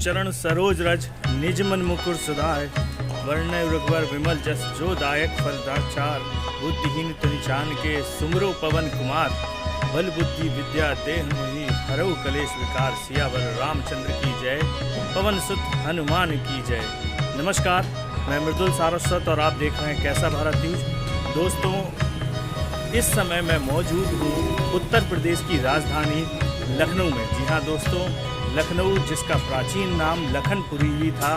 चरण सरोज रज निज मन मुकुर सुधाय वर्ण रघुवर विमल जस जो दायक फलदाचार बुद्धिहीन तुनिचान के सुमरो पवन कुमार बल बुद्धि विद्या देह मोहि हरऊ कलेश विकार सियावर रामचंद्र की जय पवन सुत हनुमान की जय। नमस्कार, मैं मृदुल सारस्वत और आप देख रहे हैं कैसा भारत न्यूज। दोस्तों, इस समय मैं मौजूद हूँ उत्तर प्रदेश की राजधानी लखनऊ में। जी हाँ दोस्तों, लखनऊ जिसका प्राचीन नाम लखनपुरी भी था,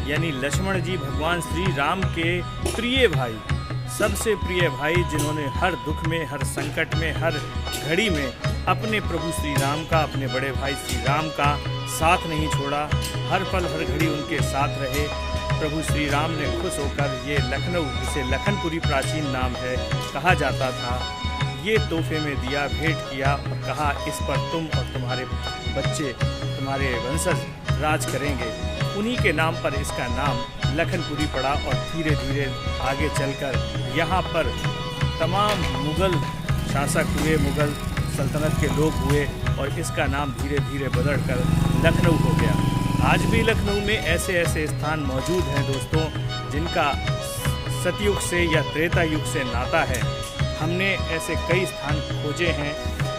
यानी लक्ष्मण जी भगवान श्री राम के प्रिय भाई, सबसे प्रिय भाई, जिन्होंने हर दुख में, हर संकट में, हर घड़ी में अपने प्रभु श्री राम का, अपने बड़े भाई श्री राम का साथ नहीं छोड़ा, हर पल हर घड़ी उनके साथ रहे। प्रभु श्री राम ने खुश होकर ये लखनऊ, जिसे लखनपुरी प्राचीन नाम है कहा जाता था, ये तोहफे में दिया, भेंट किया और कहा इस पर तुम और तुम्हारे बच्चे, तुम्हारे वंशज राज करेंगे। उन्हीं के नाम पर इसका नाम लखनपुरी पड़ा और धीरे धीरे आगे चलकर यहाँ पर तमाम मुग़ल शासक हुए, मुग़ल सल्तनत के लोग हुए और इसका नाम धीरे धीरे बदलकर लखनऊ हो गया। आज भी लखनऊ में ऐसे ऐसे स्थान मौजूद हैं दोस्तों, जिनका सतयुग से या त्रेता युग से नाता है। हमने ऐसे कई स्थान खोजे हैं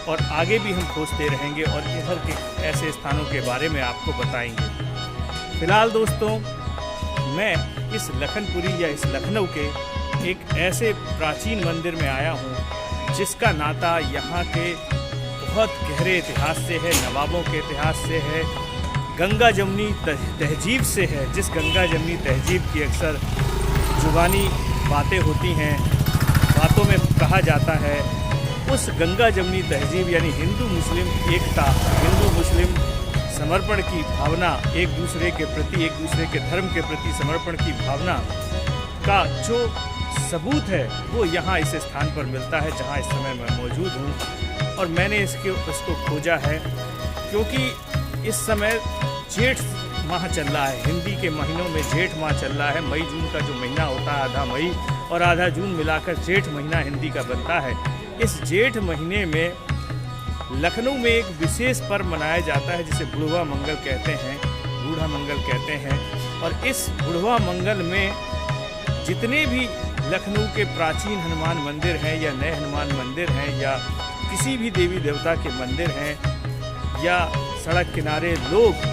और आगे भी हम खोजते रहेंगे और इधर के ऐसे स्थानों के बारे में आपको बताएंगे। फिलहाल दोस्तों, मैं इस लखनपुरी या इस लखनऊ के एक ऐसे प्राचीन मंदिर में आया हूँ जिसका नाता यहाँ के बहुत गहरे इतिहास से है, नवाबों के इतिहास से है, गंगा जमुनी तहजीब से है। जिस गंगा जमुनी तहजीब की अक्सर जुबानी बातें होती हैं, बातों में कहा जाता है, उस गंगा जमुनी तहजीब यानी हिंदू मुस्लिम एकता, हिंदू मुस्लिम समर्पण की भावना, एक दूसरे के प्रति, एक दूसरे के धर्म के प्रति समर्पण की भावना का जो सबूत है वो यहाँ इस स्थान पर मिलता है जहाँ इस समय मैं मौजूद हूँ। और मैंने इसको खोजा है क्योंकि इस समय जेठ माह चल रहा है, हिंदी के महीनों में जेठ माह चल रहा है। मई जून का जो महीना होता है, आधा मई और आधा जून मिलाकर जेठ महीना हिंदी का बनता है। इस जेठ महीने में लखनऊ में एक विशेष पर्व मनाया जाता है जिसे बुढ़वा मंगल कहते हैं, बूढ़ा मंगल कहते हैं। और इस बुढ़वा मंगल में जितने भी लखनऊ के प्राचीन हनुमान मंदिर हैं या नए हनुमान मंदिर हैं या किसी भी देवी देवता के मंदिर हैं या सड़क किनारे लोग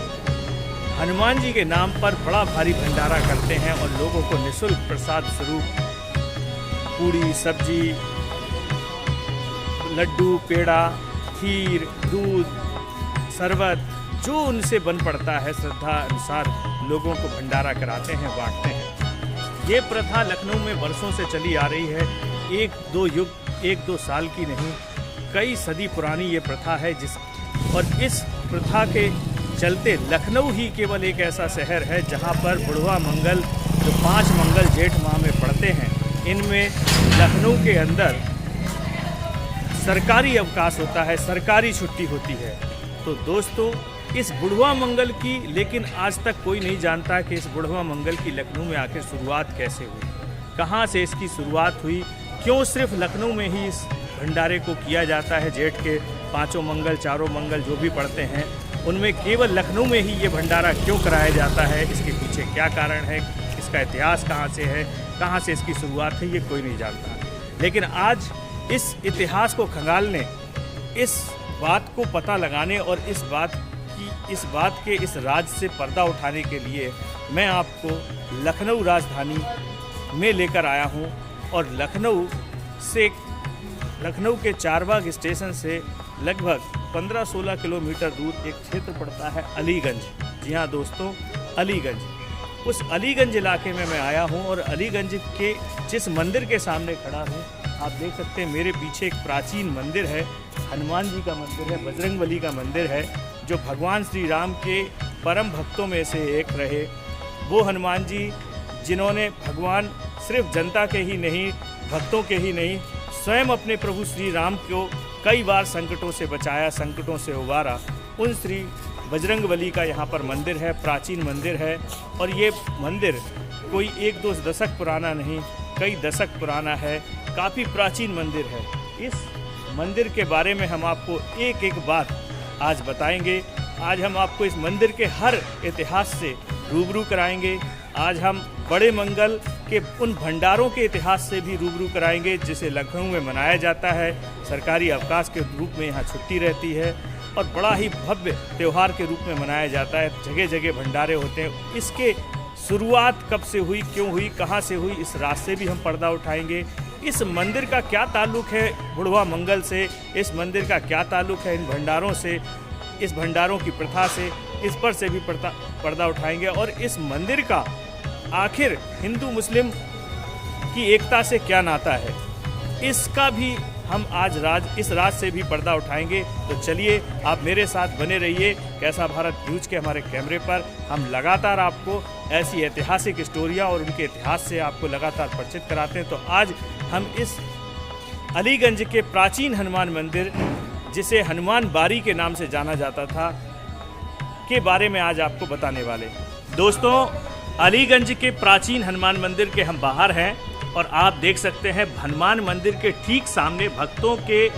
हनुमान जी के नाम पर बड़ा भारी भंडारा करते हैं और लोगों को निःशुल्क प्रसाद स्वरूप पूड़ी, सब्जी, लड्डू, पेड़ा, खीर, दूध, शरबत जो उनसे बन पड़ता है श्रद्धा अनुसार लोगों को भंडारा कराते हैं, बांटते हैं। ये प्रथा लखनऊ में वर्षों से चली आ रही है, एक दो साल की नहीं, कई सदी पुरानी ये प्रथा है। और इस प्रथा के चलते लखनऊ ही केवल एक ऐसा शहर है जहाँ पर बुढ़वा मंगल, जो 5 मंगल जेठ माह में पड़ते हैं, इनमें लखनऊ के अंदर सरकारी अवकाश होता है, सरकारी छुट्टी होती है। तो दोस्तों, इस बुढ़वा मंगल की, लेकिन आज तक कोई नहीं जानता कि इस बुढ़वा मंगल की लखनऊ में आखिर शुरुआत कैसे हुई, कहाँ से इसकी शुरुआत हुई, क्यों सिर्फ लखनऊ में ही इस भंडारे को किया जाता है। जेठ के 5 मंगल, 4 मंगल जो भी पड़ते हैं, उनमें केवल लखनऊ में ही ये भंडारा क्यों कराया जाता है, इसके पीछे क्या कारण है, इसका इतिहास कहाँ से है, कहाँ से इसकी शुरुआत है, ये कोई नहीं जानता। लेकिन आज इस इतिहास को खंगालने, इस बात को पता लगाने और इस बात के इस राज से पर्दा उठाने के लिए मैं आपको लखनऊ राजधानी में लेकर आया हूँ। और लखनऊ के चारबाग स्टेशन से लगभग 15-16 किलोमीटर दूर एक क्षेत्र पड़ता है अलीगंज। जी हाँ दोस्तों, अलीगंज। उस अलीगंज इलाके में मैं आया हूँ और अलीगंज के जिस मंदिर के सामने खड़ा हूँ, आप देख सकते हैं मेरे पीछे एक प्राचीन मंदिर है, हनुमान जी का मंदिर है, बजरंगबली का मंदिर है, जो भगवान श्री राम के परम भक्तों में से एक रहे। वो हनुमान जी जिन्होंने भगवान सिर्फ जनता के ही नहीं, भक्तों के ही नहीं, स्वयं अपने प्रभु श्री राम को कई बार संकटों से बचाया, संकटों से उबारा। उन श्री बजरंगबली का यहाँ पर मंदिर है, प्राचीन मंदिर है। और ये मंदिर कोई 1-2 दशक पुराना नहीं, कई दशक पुराना है, काफ़ी प्राचीन मंदिर है। इस मंदिर के बारे में हम आपको एक एक बात आज बताएंगे आज हम आपको इस मंदिर के हर इतिहास से रूबरू कराएंगे। आज हम बड़े मंगल के उन भंडारों के इतिहास से भी रूबरू कराएंगे जिसे लखनऊ में मनाया जाता है। सरकारी अवकाश के रूप में यहाँ छुट्टी रहती है और बड़ा ही भव्य त्यौहार के रूप में मनाया जाता है। जगह जगह भंडारे होते हैं। इसके शुरुआत कब से हुई, क्यों हुई, कहाँ से हुई, इस रात से भी हम पर्दा उठाएंगे। इस मंदिर का क्या ताल्लुक है बुढ़वा मंगल से, इस मंदिर का क्या ताल्लुक है इन भंडारों से, इस भंडारों की प्रथा से, इस पर से भी पर्दा उठाएंगे। और इस मंदिर का आखिर हिंदू मुस्लिम की एकता से क्या नाता है, इसका भी हम आज इस रात से भी पर्दा उठाएंगे। तो चलिए आप मेरे साथ बने रहिए कैसा भारत न्यूज़ के हमारे कैमरे पर। हम लगातार आपको ऐसी ऐतिहासिक स्टोरियां और उनके इतिहास से आपको लगातार परिचित कराते हैं। तो आज हम इस अलीगंज के प्राचीन हनुमान मंदिर, जिसे हनुमान बाड़ी के नाम से जाना जाता था, के बारे में आज आपको बताने वाले। दोस्तों, अलीगंज के प्राचीन हनुमान मंदिर के हम बाहर हैं और आप देख सकते हैं हनुमान मंदिर के ठीक सामने भक्तों के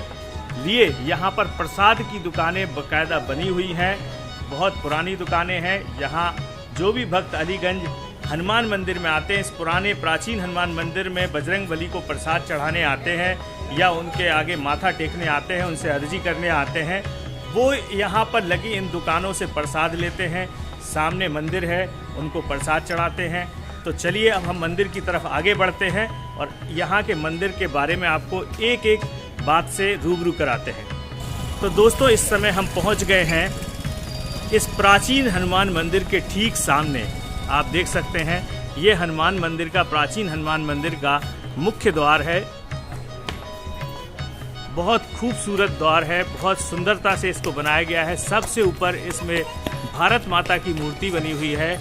लिए यहाँ पर प्रसाद की दुकानें बाकायदा बनी हुई हैं। बहुत पुरानी दुकानें हैं। यहाँ जो भी भक्त अलीगंज हनुमान मंदिर में आते हैं, इस पुराने प्राचीन हनुमान मंदिर में बजरंगबली को प्रसाद चढ़ाने आते हैं या उनके आगे माथा टेकने आते हैं, उनसे अर्जी करने आते हैं, वो यहाँ पर लगी इन दुकानों से प्रसाद लेते हैं। सामने मंदिर है, उनको प्रसाद चढ़ाते हैं। तो चलिए अब हम मंदिर की तरफ आगे बढ़ते हैं और यहाँ के मंदिर के बारे में आपको एक एक बात से रूबरू कराते हैं। तो दोस्तों, इस समय हम पहुँच गए हैं इस प्राचीन हनुमान मंदिर के ठीक सामने। आप देख सकते हैं ये हनुमान मंदिर का, प्राचीन हनुमान मंदिर का मुख्य द्वार है। बहुत खूबसूरत द्वार है, बहुत सुंदरता से इसको बनाया गया है। सबसे ऊपर इसमें भारत माता की मूर्ति बनी हुई है।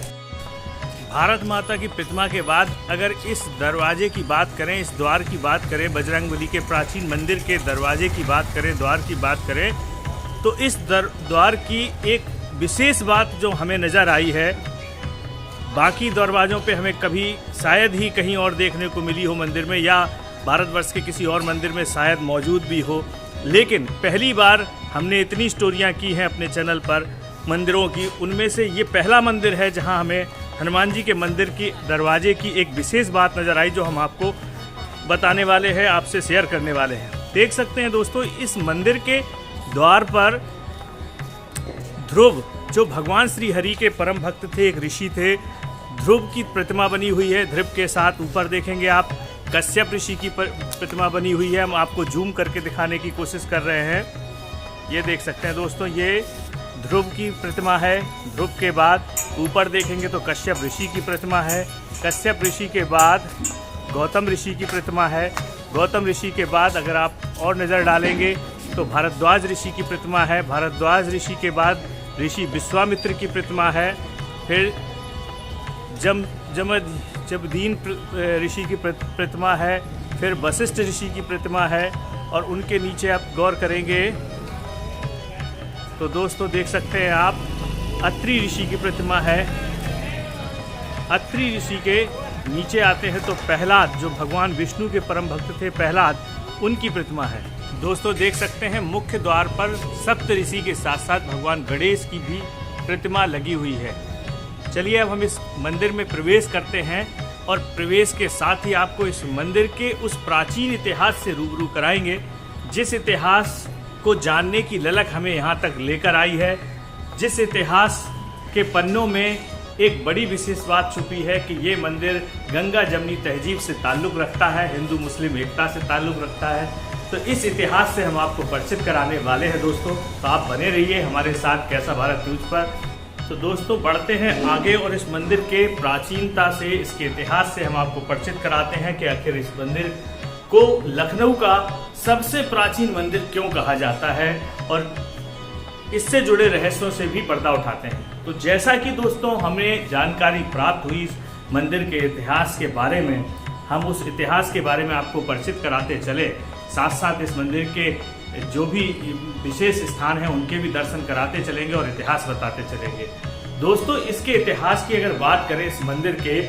भारत माता की प्रतिमा के बाद अगर इस दरवाजे की बात करें, इस द्वार की बात करें, बजरंगबली के प्राचीन मंदिर के दरवाजे की बात करें, द्वार की बात करें, तो इस द्वार की एक विशेष बात जो हमें नज़र आई है, बाकी दरवाज़ों पे हमें कभी शायद ही कहीं और देखने को मिली हो मंदिर में, या भारतवर्ष के किसी और मंदिर में शायद मौजूद भी हो, लेकिन पहली बार हमने इतनी स्टोरियाँ की हैं अपने चैनल पर मंदिरों की, उनमें से ये पहला मंदिर है जहाँ हमें हनुमान जी के मंदिर की दरवाजे की एक विशेष बात नज़र आई, जो हम आपको बताने वाले हैं, आपसे शेयर करने वाले हैं। देख सकते हैं दोस्तों, इस मंदिर के द्वार पर ध्रुव, जो भगवान श्री हरि के परम भक्त थे, एक ऋषि थे, ध्रुव की प्रतिमा बनी हुई है। ध्रुव के साथ ऊपर देखेंगे आप कश्यप ऋषि की प्रतिमा बनी हुई है। हम आपको जूम करके दिखाने की कोशिश कर रहे हैं। ये देख सकते हैं दोस्तों, ये ध्रुव की प्रतिमा है। ध्रुव के बाद ऊपर देखेंगे तो कश्यप ऋषि की प्रतिमा है। कश्यप ऋषि के बाद गौतम ऋषि की प्रतिमा है। गौतम ऋषि के बाद अगर आप और नज़र डालेंगे तो भारद्वाज ऋषि की प्रतिमा है। भारद्वाज ऋषि के बाद ऋषि विश्वामित्र की प्रतिमा है। फिर जमदीन ऋषि की प्रतिमा है। फिर वशिष्ठ ऋषि की प्रतिमा है और उनके नीचे आप गौर करेंगे तो दोस्तों देख सकते हैं आप अत्रि ऋषि की प्रतिमा है। अत्रि ऋषि के नीचे आते हैं तो प्रहलाद, जो भगवान विष्णु के परम भक्त थे प्रहलाद, उनकी प्रतिमा है। दोस्तों देख सकते हैं मुख्य द्वार पर सप्त ऋषि के साथ साथ भगवान गणेश की भी प्रतिमा लगी हुई है। चलिए अब हम इस मंदिर में प्रवेश करते हैं और प्रवेश के साथ ही आपको इस मंदिर के उस प्राचीन इतिहास से रूबरू कराएंगे, जिस इतिहास को जानने की ललक हमें यहाँ तक लेकर आई है, जिस इतिहास के पन्नों में एक बड़ी विशेष बात छुपी है कि ये मंदिर गंगा जमनी तहजीब से ताल्लुक़ रखता है, हिंदू मुस्लिम एकता से ताल्लुक़ रखता है। तो इस इतिहास से हम आपको परिचित कराने वाले हैं दोस्तों। तो आप बने रहिए हमारे साथ कैसा भारत न्यूज़ पर। तो दोस्तों बढ़ते हैं आगे और इस मंदिर के प्राचीनता से, इसके इतिहास से हम आपको परिचित कराते हैं कि आखिर इस मंदिर को लखनऊ का सबसे प्राचीन मंदिर क्यों कहा जाता है और इससे जुड़े रहस्यों से भी पर्दा उठाते हैं। तो जैसा कि दोस्तों हमें जानकारी प्राप्त हुई इस मंदिर के इतिहास के बारे में, हम उस इतिहास के बारे में आपको परिचित कराते चले, साथ साथ इस मंदिर के जो भी विशेष स्थान हैं उनके भी दर्शन कराते चलेंगे और इतिहास बताते चलेंगे। दोस्तों इसके इतिहास की अगर बात करें इस मंदिर के,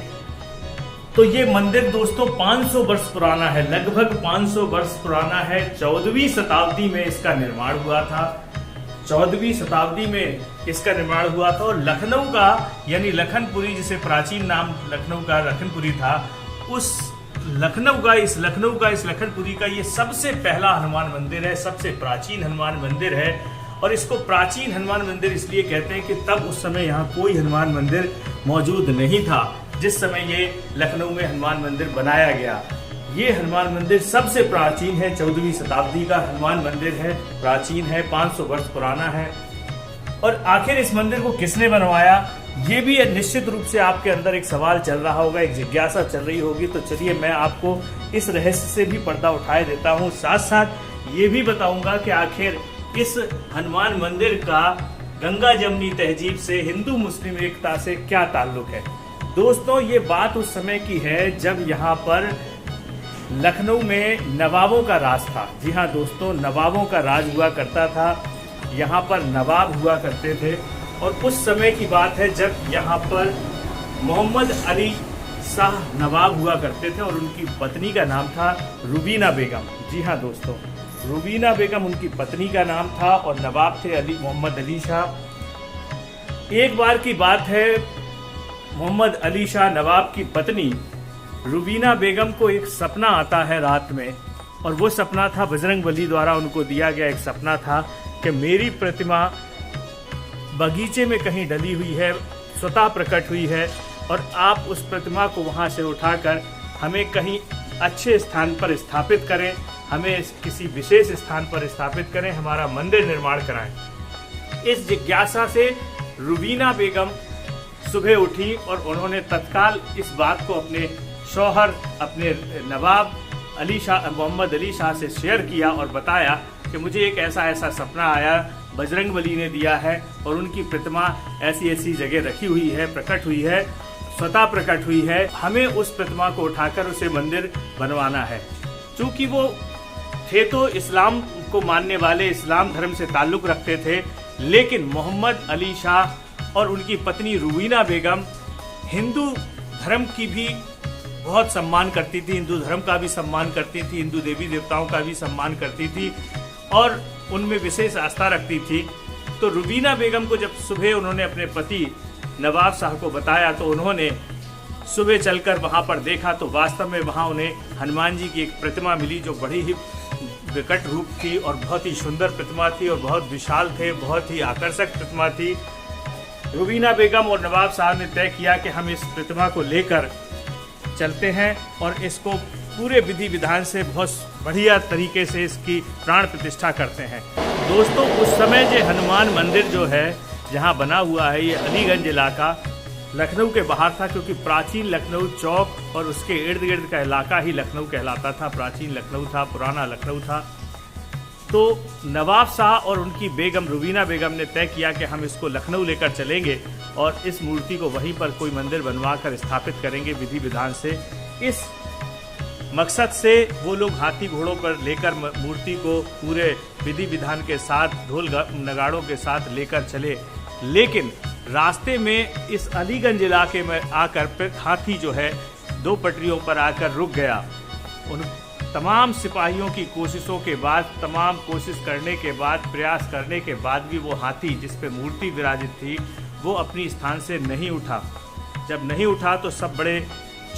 तो ये मंदिर दोस्तों 500 वर्ष पुराना है, लगभग 500 वर्ष पुराना है। 14वीं शताब्दी में इसका निर्माण हुआ था। 14वीं शताब्दी में इसका निर्माण हुआ था। और लखनऊ का यानी लखनपुरी, जिसे प्राचीन नाम लखनऊ का लखनपुरी था, उस लखनऊ का इस लखनपुरी का ये सबसे पहला हनुमान मंदिर है, सबसे प्राचीन हनुमान मंदिर है। और इसको प्राचीन हनुमान मंदिर इसलिए कहते हैं कि तब उस समय यहाँ कोई हनुमान मंदिर मौजूद नहीं था जिस समय ये लखनऊ में हनुमान मंदिर बनाया गया। ये हनुमान मंदिर सबसे प्राचीन है, 14वीं शताब्दी का हनुमान मंदिर है, प्राचीन है, 500 वर्ष पुराना है। और आखिर इस मंदिर को किसने बनवाया, ये भी निश्चित रूप से आपके अंदर एक सवाल चल रहा होगा, एक जिज्ञासा चल रही होगी। तो चलिए मैं आपको इस रहस्य से भी पर्दा उठाए देता हूँ, साथ साथ ये भी बताऊंगा कि आखिर इस हनुमान मंदिर का गंगा जमनी तहजीब से, हिंदू मुस्लिम एकता से क्या ताल्लुक है। दोस्तों, ये बात उस समय की है जब यहाँ पर लखनऊ में नवाबों का राज था। जी हाँ दोस्तों, नवाबों का राज हुआ करता था, यहाँ पर नवाब हुआ करते थे। और उस समय की बात है जब यहाँ पर मोहम्मद अली शाह नवाब हुआ करते थे और उनकी पत्नी का नाम था रुबीना बेगम। जी हाँ दोस्तों, रुबीना बेगम उनकी पत्नी का नाम था और नवाब थे मोहम्मद अली शाह। एक बार की बात है, मोहम्मद अली शाह नवाब की पत्नी रुबीना बेगम को एक सपना आता है रात में, और वो सपना था बजरंगबली द्वारा उनको दिया गया एक सपना था कि मेरी प्रतिमा बगीचे में कहीं डली हुई है, स्वतः प्रकट हुई है, और आप उस प्रतिमा को वहाँ से उठाकर हमें कहीं अच्छे स्थान पर स्थापित करें, हमें किसी विशेष स्थान पर स्थापित करें, हमारा मंदिर निर्माण कराएं। इस जिज्ञासा से रुबीना बेगम सुबह उठी और उन्होंने तत्काल इस बात को अपने शौहर, अपने नवाब अली शाह, मोहम्मद अली शाह से शेयर किया और बताया कि मुझे एक ऐसा सपना आया, बजरंगबली ने दिया है और उनकी प्रतिमा ऐसी जगह रखी हुई है, प्रकट हुई है, स्वतः प्रकट हुई है, हमें उस प्रतिमा को उठाकर उसे मंदिर बनवाना है। चूँकि वो थे तो इस्लाम को मानने वाले, इस्लाम धर्म से ताल्लुक़ रखते थे, लेकिन मोहम्मद अली शाह और उनकी पत्नी रुबीना बेगम हिंदू धर्म की भी बहुत सम्मान करती थी, हिंदू धर्म का भी सम्मान करती थी, हिंदू देवी देवताओं का भी सम्मान करती थी और उनमें विशेष आस्था रखती थी। तो रुबीना बेगम को जब सुबह उन्होंने अपने पति नवाब साहब को बताया तो उन्होंने सुबह चलकर वहाँ पर देखा तो वास्तव में वहाँ उन्हें हनुमान जी की एक प्रतिमा मिली जो बड़ी ही विकट रूप थी और बहुत ही सुंदर प्रतिमा थी और बहुत विशाल थे, बहुत ही आकर्षक प्रतिमा थी। रुबीना बेगम और नवाब साहब ने तय किया कि हम इस प्रतिमा को लेकर चलते हैं और इसको पूरे विधि विधान से बहुत बढ़िया तरीके से इसकी प्राण प्रतिष्ठा करते हैं। दोस्तों, उस समय जो हनुमान मंदिर जो है जहाँ बना हुआ है, ये अलीगंज इलाका लखनऊ के बाहर था, क्योंकि प्राचीन लखनऊ चौक और उसके इर्द गिर्द का इलाका ही लखनऊ कहलाता था। प्राचीन लखनऊ था, पुराना लखनऊ था। तो नवाब शाह और उनकी बेगम रुबीना बेगम ने तय किया कि हम इसको लखनऊ लेकर चलेंगे और इस मूर्ति को वहीं पर कोई मंदिर बनवा कर स्थापित करेंगे विधि विधान से। इस मकसद से वो लोग हाथी घोड़ों पर लेकर मूर्ति को पूरे विधि विधान के साथ, ढोल नगाड़ों के साथ लेकर चले। लेकिन रास्ते में इस अलीगंज इलाके में आकर फिर हाथी जो है 2 पटरियों पर आकर रुक गया। उन तमाम सिपाहियों की कोशिशों के बाद, तमाम कोशिश करने के बाद, प्रयास करने के बाद भी वो हाथी जिस पे मूर्ति विराजित थी वो अपनी स्थान से नहीं उठा। जब नहीं उठा तो सब बड़े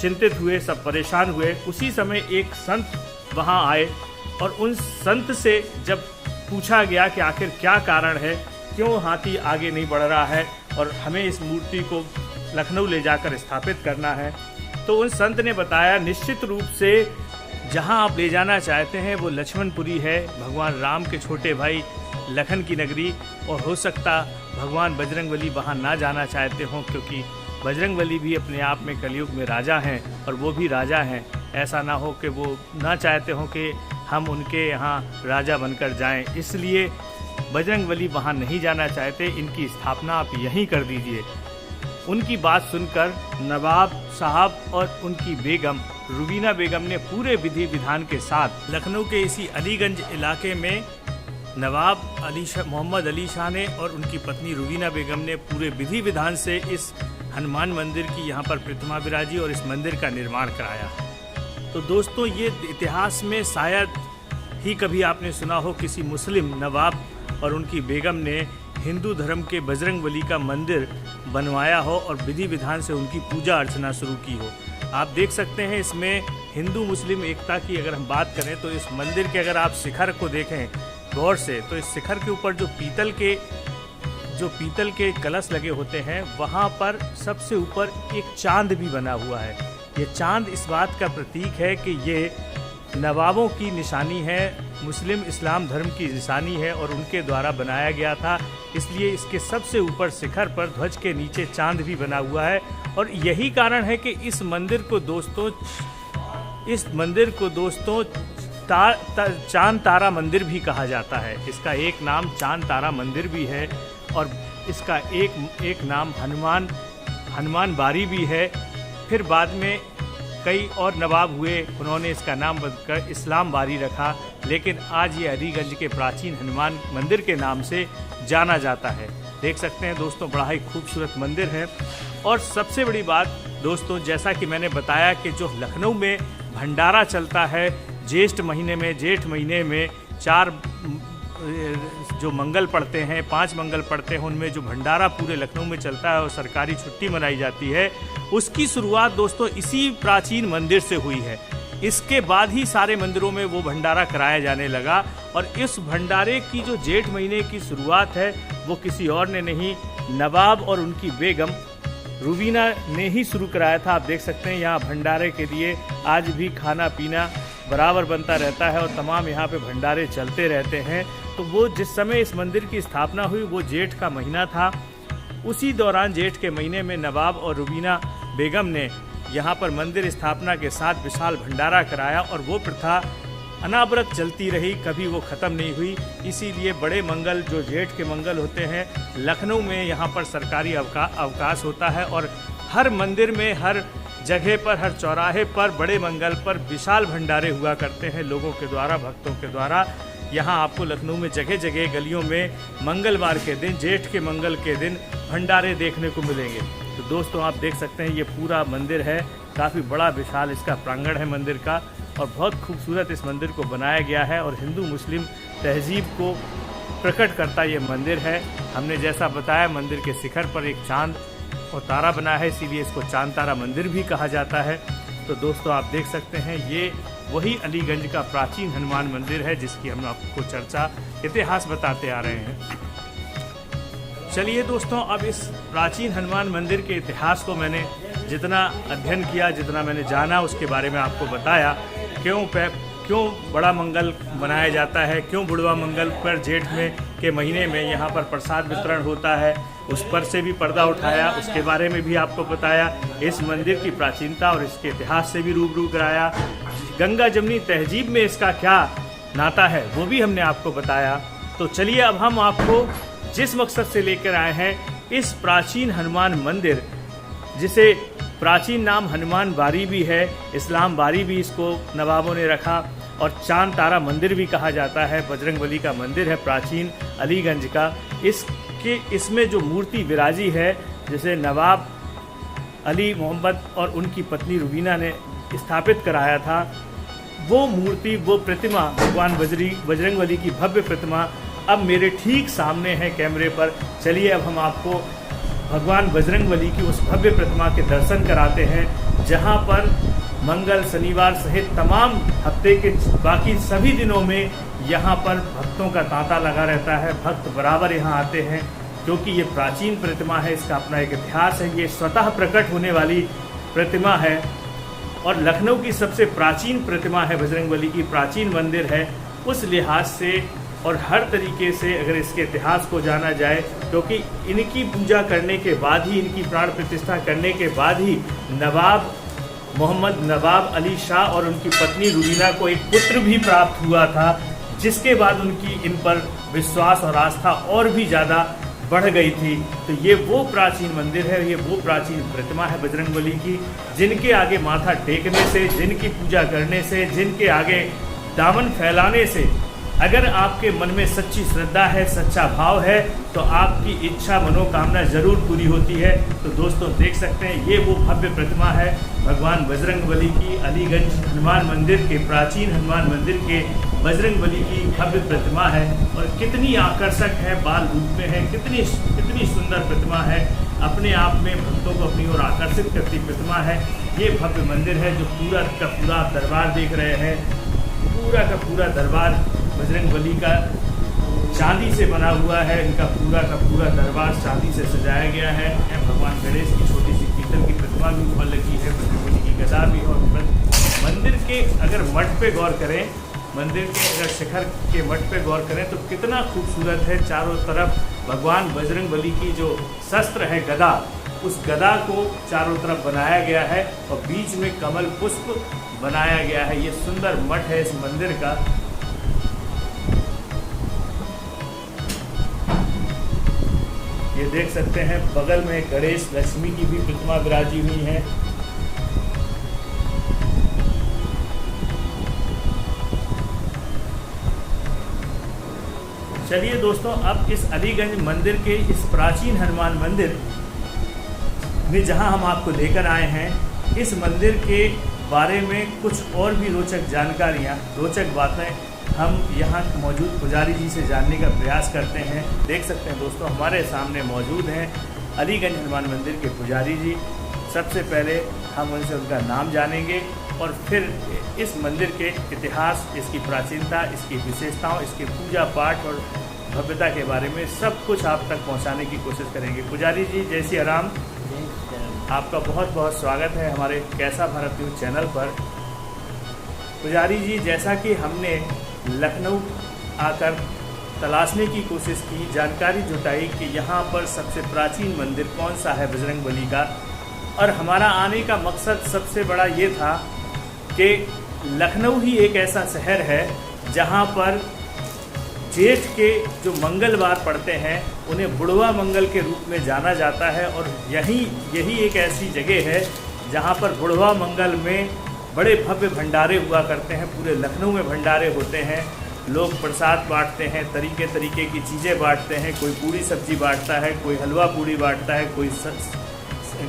चिंतित हुए, सब परेशान हुए। उसी समय एक संत वहाँ आए और उन संत से जब पूछा गया कि आखिर क्या कारण है, क्यों हाथी आगे नहीं बढ़ रहा है और हमें इस मूर्ति को लखनऊ ले जाकर स्थापित करना है, तो उन संत ने बताया निश्चित रूप से जहां आप ले जाना चाहते हैं वो लक्ष्मणपुरी है, भगवान राम के छोटे भाई लखन की नगरी, और हो सकता भगवान बजरंगबली वहां ना जाना चाहते हों, क्योंकि बजरंगबली भी अपने आप में कलयुग में राजा हैं और वो भी राजा हैं। ऐसा ना हो कि वो ना चाहते हों कि हम उनके यहाँ राजा बनकर जाएं, इसलिए बजरंगबली वहाँ नहीं जाना चाहते, इनकी स्थापना आप यहीं कर दीजिए। उनकी बात सुनकर नवाब साहब और उनकी बेगम रुबीना बेगम ने पूरे विधि विधान के साथ लखनऊ के इसी अलीगंज इलाके में नवाब मोहम्मद अली शाह ने और उनकी पत्नी रुबीना बेगम ने पूरे विधि विधान से इस हनुमान मंदिर की यहाँ पर प्रतिमा विराजी और इस मंदिर का निर्माण कराया। तो दोस्तों, ये इतिहास में शायद ही कभी आपने सुना हो किसी मुस्लिम नवाब और उनकी बेगम ने हिंदू धर्म के बजरंगबली का मंदिर बनवाया हो और विधि विधान से उनकी पूजा अर्चना शुरू की हो। आप देख सकते हैं इसमें हिंदू मुस्लिम एकता की अगर हम बात करें तो इस मंदिर के अगर आप शिखर को देखें गौर से तो इस शिखर के ऊपर जो पीतल के कलश लगे होते हैं वहाँ पर सबसे ऊपर एक चांद भी बना हुआ है। ये चांद इस बात का प्रतीक है कि ये नवाबों की निशानी है, मुस्लिम इस्लाम धर्म की निशानी है और उनके द्वारा बनाया गया था। इसलिए इसके सबसे ऊपर शिखर पर ध्वज के नीचे चांद भी बना हुआ है और यही कारण है कि इस मंदिर को दोस्तों चांद तारा मंदिर भी कहा जाता है। इसका एक नाम चांद तारा मंदिर भी है और इसका एक नाम हनुमान बारी भी है। फिर बाद में कई और नवाब हुए, उन्होंने इसका नाम बदलकर इस्लाम बारी रखा, लेकिन आज ये अलीगंज के प्राचीन हनुमान मंदिर के नाम से जाना जाता है। देख सकते हैं दोस्तों, बड़ा ही खूबसूरत मंदिर है। और सबसे बड़ी बात दोस्तों, जैसा कि मैंने बताया कि जो लखनऊ में भंडारा चलता है जेठ महीने में 4 जो मंगल पड़ते हैं, 5 मंगल पड़ते हैं, उनमें जो भंडारा पूरे लखनऊ में चलता है और सरकारी छुट्टी मनाई जाती है, उसकी शुरुआत दोस्तों इसी प्राचीन मंदिर से हुई है। इसके बाद ही सारे मंदिरों में वो भंडारा कराया जाने लगा और इस भंडारे की जो जेठ महीने की शुरुआत है वो किसी और ने नहीं, नवाब और उनकी बेगम रूबीना ने ही शुरू कराया था। आप देख सकते हैं यहाँ भंडारे के लिए आज भी खाना पीना बराबर बनता रहता है और तमाम यहाँ पे भंडारे चलते रहते हैं। तो वो जिस समय इस मंदिर की स्थापना हुई वो जेठ का महीना था। उसी दौरान जेठ के महीने में नवाब और रूबीना बेगम ने यहाँ पर मंदिर स्थापना के साथ विशाल भंडारा कराया और वो प्रथा अनावरत चलती रही, कभी वो ख़त्म नहीं हुई। इसीलिए बड़े मंगल जो जेठ के मंगल होते हैं, लखनऊ में यहाँ पर सरकारी अवकाश होता है और हर मंदिर में, हर जगह पर, हर चौराहे पर बड़े मंगल पर विशाल भंडारे हुआ करते हैं लोगों के द्वारा, भक्तों के द्वारा। यहाँ आपको लखनऊ में जगह जगह गलियों में मंगलवार के दिन, जेठ के मंगल के दिन भंडारे देखने को मिलेंगे। तो दोस्तों आप देख सकते हैं ये पूरा मंदिर है, काफ़ी बड़ा विशाल इसका प्रांगण है मंदिर का और बहुत खूबसूरत इस मंदिर को बनाया गया है और हिंदू मुस्लिम तहजीब को प्रकट करता ये मंदिर है। हमने जैसा बताया मंदिर के शिखर पर एक चांद और तारा बना है, इसीलिए इसको चांद तारा मंदिर भी कहा जाता है। तो दोस्तों आप देख सकते हैं ये वही अलीगंज का प्राचीन हनुमान मंदिर है जिसकी हम आपको चर्चा इतिहास बताते आ रहे हैं। चलिए दोस्तों, अब इस प्राचीन हनुमान मंदिर के इतिहास को मैंने जितना अध्ययन किया, जितना मैंने जाना, उसके बारे में आपको बताया। क्यों बड़ा मंगल मनाया जाता है, क्यों बुढ़वा मंगल पर जेठ के महीने में यहाँ पर प्रसाद वितरण होता है, उस पर से भी पर्दा उठाया, उसके बारे में भी आपको बताया। इस मंदिर की प्राचीनता और इसके इतिहास से भी रूबरू कराया। गंगा जमुनी तहजीब में इसका क्या नाता है वो भी हमने आपको बताया। तो चलिए अब हम आपको जिस मकसद से लेकर आए हैं इस प्राचीन हनुमान मंदिर, जिसे प्राचीन नाम हनुमान बारी भी है, इस्लाम बारी भी इसको नवाबों ने रखा और चांद तारा मंदिर भी कहा जाता है, बजरंगबली का मंदिर है प्राचीन अलीगंज का। इसमें जो मूर्ति विराजी है, जिसे नवाब अली मोहम्मद और उनकी पत्नी रूबीना ने स्थापित कराया था, वो मूर्ति, वो प्रतिमा, भगवान बजरंगबली की भव्य प्रतिमा अब मेरे ठीक सामने है कैमरे पर। चलिए अब हम आपको भगवान बजरंगबली की उस भव्य प्रतिमा के दर्शन कराते हैं, जहां पर मंगल, शनिवार सहित तमाम हफ्ते के बाकी सभी दिनों में यहाँ पर भक्तों का तांता लगा रहता है। भक्त बराबर यहाँ आते हैं क्योंकि ये प्राचीन प्रतिमा है, इसका अपना एक इतिहास है। ये स्वतः प्रकट होने वाली प्रतिमा है और लखनऊ की सबसे प्राचीन प्रतिमा है, बजरंगबली की प्राचीन मंदिर है। उस लिहाज से और हर तरीके से अगर इसके इतिहास को जाना जाए, क्योंकि इनकी पूजा करने के बाद ही, इनकी प्राण प्रतिष्ठा करने के बाद ही नवाब अली शाह और उनकी पत्नी रूबीना को एक पुत्र भी प्राप्त हुआ था, जिसके बाद उनकी इन पर विश्वास और आस्था और भी ज़्यादा बढ़ गई थी। तो ये वो प्राचीन मंदिर है, ये वो प्राचीन प्रतिमा है बजरंगबली की, जिनके आगे माथा टेकने से, जिनकी पूजा करने से, जिनके आगे दामन फैलाने से अगर आपके मन में सच्ची श्रद्धा है, सच्चा भाव है, तो आपकी इच्छा मनोकामना जरूर पूरी होती है। तो दोस्तों देख सकते हैं ये वो भव्य प्रतिमा है भगवान बजरंगबली की, अलीगंज हनुमान मंदिर के, प्राचीन हनुमान मंदिर के बजरंगबली की भव्य प्रतिमा है और कितनी आकर्षक है, बाल रूप में है, कितनी सुंदर प्रतिमा है, अपने आप में भक्तों को अपनी ओर आकर्षित करती प्रतिमा है। ये भव्य मंदिर है जो पूरा का पूरा दरबार देख रहे हैं, पूरा का पूरा दरबार बजरंगबली का चांदी से बना हुआ है। इनका पूरा का पूरा दरबार चांदी से सजाया गया है। भगवान गणेश की छोटी सी पीतल की प्रतिमा भी ऊपर लगी है, बजरंगबली की गदा भी। और मंदिर के अगर मठ पे गौर करें, मंदिर के अगर शिखर के मठ पे गौर करें तो कितना खूबसूरत है। चारों तरफ भगवान बजरंगबली की जो शस्त्र है गदा, उस गदा को चारों तरफ बनाया गया है और बीच में कमल पुष्प बनाया गया है। ये सुंदर मठ है इस मंदिर का। ये देख सकते हैं बगल में गणेश लक्ष्मी की भी प्रतिमा विराजी हुई है। चलिए दोस्तों, अब इस अलीगंज मंदिर के इस प्राचीन हनुमान मंदिर में जहां हम आपको लेकर आए हैं, इस मंदिर के बारे में कुछ और भी रोचक जानकारियां, रोचक बातें हम यहाँ मौजूद पुजारी जी से जानने का प्रयास करते हैं। देख सकते हैं दोस्तों, हमारे सामने मौजूद हैं अलीगंज हनुमान मंदिर के पुजारी जी। सबसे पहले हम उनसे उनका नाम जानेंगे और फिर इस मंदिर के इतिहास, इसकी प्राचीनता, इसकी विशेषताओं, इसके पूजा पाठ और भव्यता के बारे में सब कुछ आप तक पहुंचाने की कोशिश करेंगे। पुजारी जी, जय श्री राम। आपका बहुत बहुत स्वागत है हमारे कैसा भारत न्यूज़ चैनल पर। पुजारी जी, जैसा कि हमने लखनऊ आकर तलाशने की कोशिश की, जानकारी जुटाई कि यहाँ पर सबसे प्राचीन मंदिर कौन सा है बजरंगबली का, और हमारा आने का मकसद सबसे बड़ा ये था कि लखनऊ ही एक ऐसा शहर है जहाँ पर जेठ के जो मंगलवार पड़ते हैं उन्हें बुढ़वा मंगल के रूप में जाना जाता है। और यही एक ऐसी जगह है जहाँ पर बुढ़वा मंगल में बड़े भव्य भंडारे हुआ करते हैं। पूरे लखनऊ में भंडारे होते हैं, लोग प्रसाद बांटते हैं, तरीके तरीके की चीज़ें बांटते हैं। कोई पूड़ी सब्जी बांटता है, कोई हलवा पूड़ी बांटता है,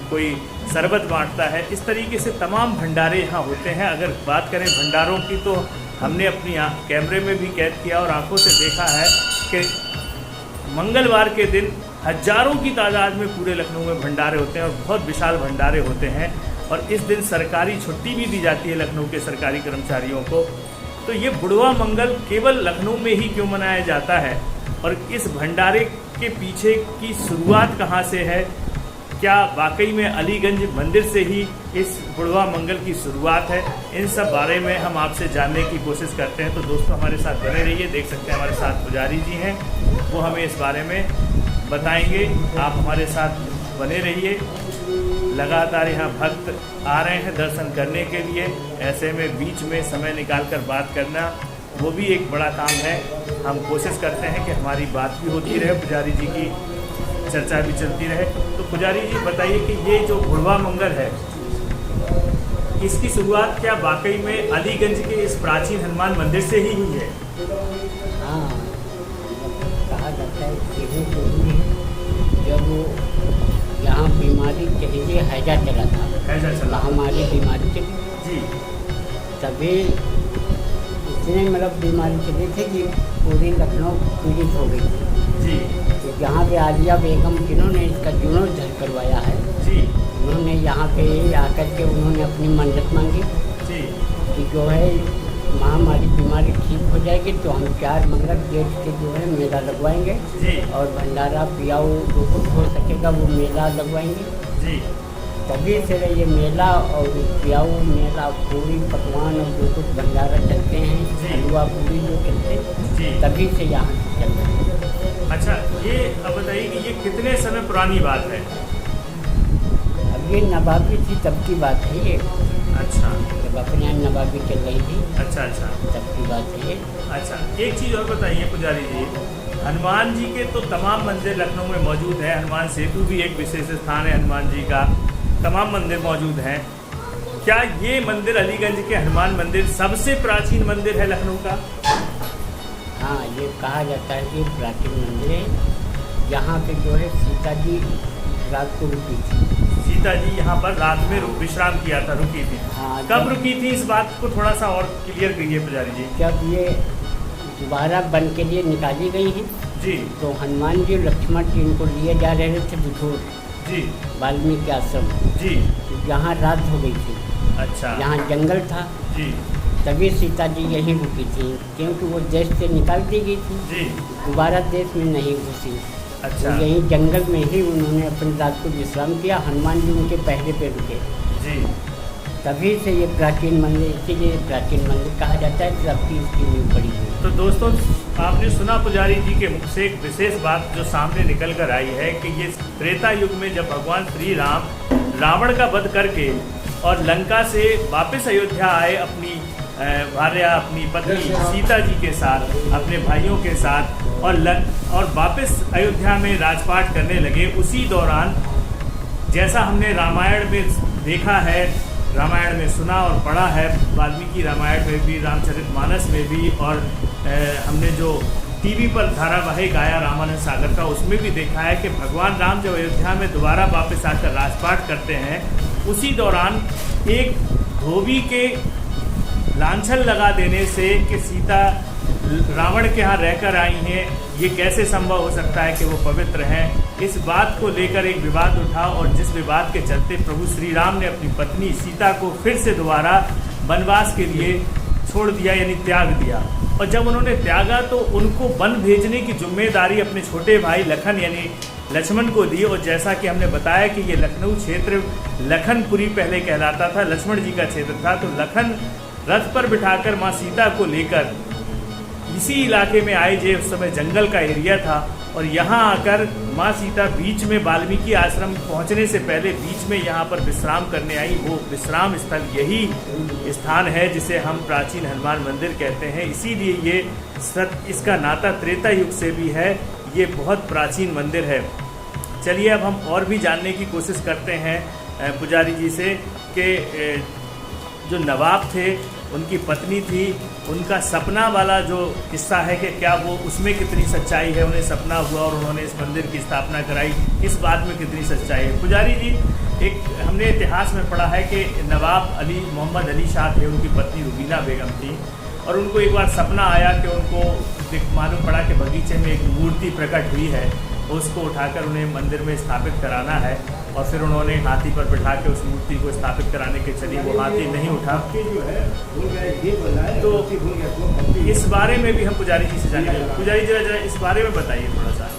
कोई शरबत बांटता है। इस तरीके से तमाम भंडारे यहाँ होते हैं। अगर बात करें भंडारों की तो हमने अपनी कैमरे में भी कैद किया और आंखों से देखा है कि मंगलवार के दिन हजारों की तादाद में पूरे लखनऊ में भंडारे होते हैं और बहुत विशाल भंडारे होते हैं। और इस दिन सरकारी छुट्टी भी दी जाती है लखनऊ के सरकारी कर्मचारियों को। तो ये बुढ़वा मंगल केवल लखनऊ में ही क्यों मनाया जाता है और इस भंडारे के पीछे की शुरुआत कहाँ से है, क्या वाकई में अलीगंज मंदिर से ही इस बुढ़वा मंगल की शुरुआत है, इन सब बारे में हम आपसे जानने की कोशिश करते हैं। तो दोस्तों, हमारे साथ बने रहिए। देख सकते हैं हमारे साथ पुजारी जी हैं, वो हमें इस बारे में बताएंगे। आप हमारे साथ बने रहिए। लगातार यहाँ भक्त आ रहे हैं दर्शन करने के लिए, ऐसे में बीच में समय निकालकर बात करना वो भी एक बड़ा काम है। हम कोशिश करते हैं कि हमारी बात भी होती रहे, पुजारी जी की चर्चा भी चलती रहे। तो पुजारी जी बताइए कि ये जो बुढ़वा मंगल है, इसकी शुरुआत क्या वाकई में अलीगंज के इस प्राचीन हनुमान मंदिर से ही हुई है? हाँ, कहा जाता है कि जब यहाँ बीमारी चली थी, हैजा चला था, महामारी बीमारी चली जी, तभी इतने मतलब बीमारी चली थी कि पूरी लखनऊ पीड़ित हो गई थी जी। तो यहाँ पे आलिया बेगम जिन्होंने इसका जीर्णोद्धार करवाया है जी, उन्होंने यहाँ पे आकर के उन्होंने अपनी मन्नत मांगी जी, कि जो है महामारी बीमारी ठीक हो जाएगी तो हम 4 मंगल जेठ के जो है मेला लगवाएंगे जी, और भंडारा पियाऊ जो कुछ हो सकेगा वो मेला लगवाएंगे जी। तभी से ये मेला और पियाऊ मेला पूरी पकवान और जो कुछ भंडारा चलते हैं, हलवा पूरी जो चलते जी। हैं, तभी से यहाँ चल रहे हैं। अच्छा, ये अब बताइए कि ये कितने समय पुरानी बात है? अब ये नवाबी थी तब की बात है ये। अच्छा, जब अपने यहाँ नवाबी चल रही थी अच्छा, अच्छा, तब की बात है ये। अच्छा। एक चीज़ और बताइए पुजारी जी, हनुमान जी के तो तमाम मंदिर लखनऊ में मौजूद हैं। हनुमान सेतु भी एक विशेष स्थान है हनुमान जी का, तमाम मंदिर मौजूद हैं। क्या ये मंदिर अलीगंज के हनुमान मंदिर सबसे प्राचीन मंदिर है लखनऊ का? हाँ, ये कहा जाता है कि प्राचीन मंदिर है। यहाँ पे जो है सीता जी रात को रुकी थी। सीता जी यहाँ पर रात में विश्राम किया था, रुकी थी। हाँ, कब रुकी थी, इस बात को थोड़ा सा और क्लियर करिए पुजारी जी। जब ये दोबारा वन के लिए निकाली गई हैं। जी तो हनुमान जी लक्ष्मण जी इनको लिए जा रहे थे बिठूर जी वाल्मीकि आश्रम, जी। यहाँ रात हो गई थी, अच्छा यहाँ जंगल था, जी तभी सीता जी यहीं रुकी थी, क्योंकि वो देश से निकाल दी गई थी, जी। दोबारा देश में नहीं घुसी। अच्छा तो यहीं जंगल में ही उन्होंने अपनी रात को विश्राम किया, हनुमान जी उनके पहरे पे रुके। जी। तभी से ये प्राचीन मंदिर, इसीलिए प्राचीन मंदिर कहा जाता है, तब की इसकी नींव पड़ी हुई। तो दोस्तों आपने सुना पुजारी जी के मुख से एक विशेष बात जो सामने निकल कर आई है कि ये त्रेता युग में जब भगवान श्री राम रावण का वध करके और लंका से वापस अयोध्या आए अपनी भार्या अपनी पत्नी सीता जी के साथ, अपने भाइयों के साथ, और वापस अयोध्या में राजपाट करने लगे, उसी दौरान जैसा हमने रामायण में देखा है, रामायण में सुना और पढ़ा है, वाल्मीकि रामायण में भी, रामचरितमानस में भी, और हमने जो टीवी पर धारावाहिक आया रामानंद सागर का, उसमें भी देखा है कि भगवान राम जब अयोध्या में दोबारा वापस आकर राजपाट करते हैं, उसी दौरान एक धोबी के लांछन लगा देने से कि सीता रावण के यहाँ रहकर आई हैं, ये कैसे संभव हो सकता है कि वो पवित्र हैं। इस बात को लेकर एक विवाद उठा और जिस विवाद के चलते प्रभु श्री राम ने अपनी पत्नी सीता को फिर से दोबारा वनवास के लिए छोड़ दिया, यानी त्याग दिया। और जब उन्होंने त्यागा तो उनको वन भेजने की जिम्मेदारी अपने छोटे भाई लखन यानी लक्ष्मण को दी। और जैसा कि हमने बताया कि ये लखनऊ क्षेत्र लखनपुरी पहले कहलाता था, लक्ष्मण जी का क्षेत्र था। तो लखन रथ पर बिठाकर माँ सीता को लेकर इसी इलाके में आए, जो उस समय जंगल का एरिया था, और यहाँ आकर माँ सीता बीच में वाल्मीकि आश्रम पहुँचने से पहले बीच में यहाँ पर विश्राम करने आई। वो विश्राम स्थल यही स्थान है जिसे हम प्राचीन हनुमान मंदिर कहते हैं। इसीलिए ये इसका नाता त्रेता युग से भी है, ये बहुत प्राचीन मंदिर है। चलिए अब हम और भी जानने की कोशिश करते हैं पुजारी जी से कि जो नवाब थे, उनकी पत्नी थी, उनका सपना वाला जो किस्सा है कि क्या वो उसमें कितनी सच्चाई है, उन्हें सपना हुआ और उन्होंने इस मंदिर की स्थापना कराई, इस बात में कितनी सच्चाई है। पुजारी जी, एक हमने इतिहास में पढ़ा है कि नवाब अली मोहम्मद अली शाह थे, उनकी पत्नी रुबीना बेगम थी, और उनको एक बार सपना आया कि उनको मालूम पड़ा कि बगीचे में एक मूर्ति प्रकट हुई है, उसको उठाकर उन्हें मंदिर में स्थापित कराना है। और फिर उन्होंने हाथी पर बिठा के उस मूर्ति को स्थापित कराने के चली, वो हाथी नहीं उठा। तो इस बारे में भी हम पुजारी जी से जानेंगे। पुजारी जी जरा इस बारे में बताइए थोड़ा सा।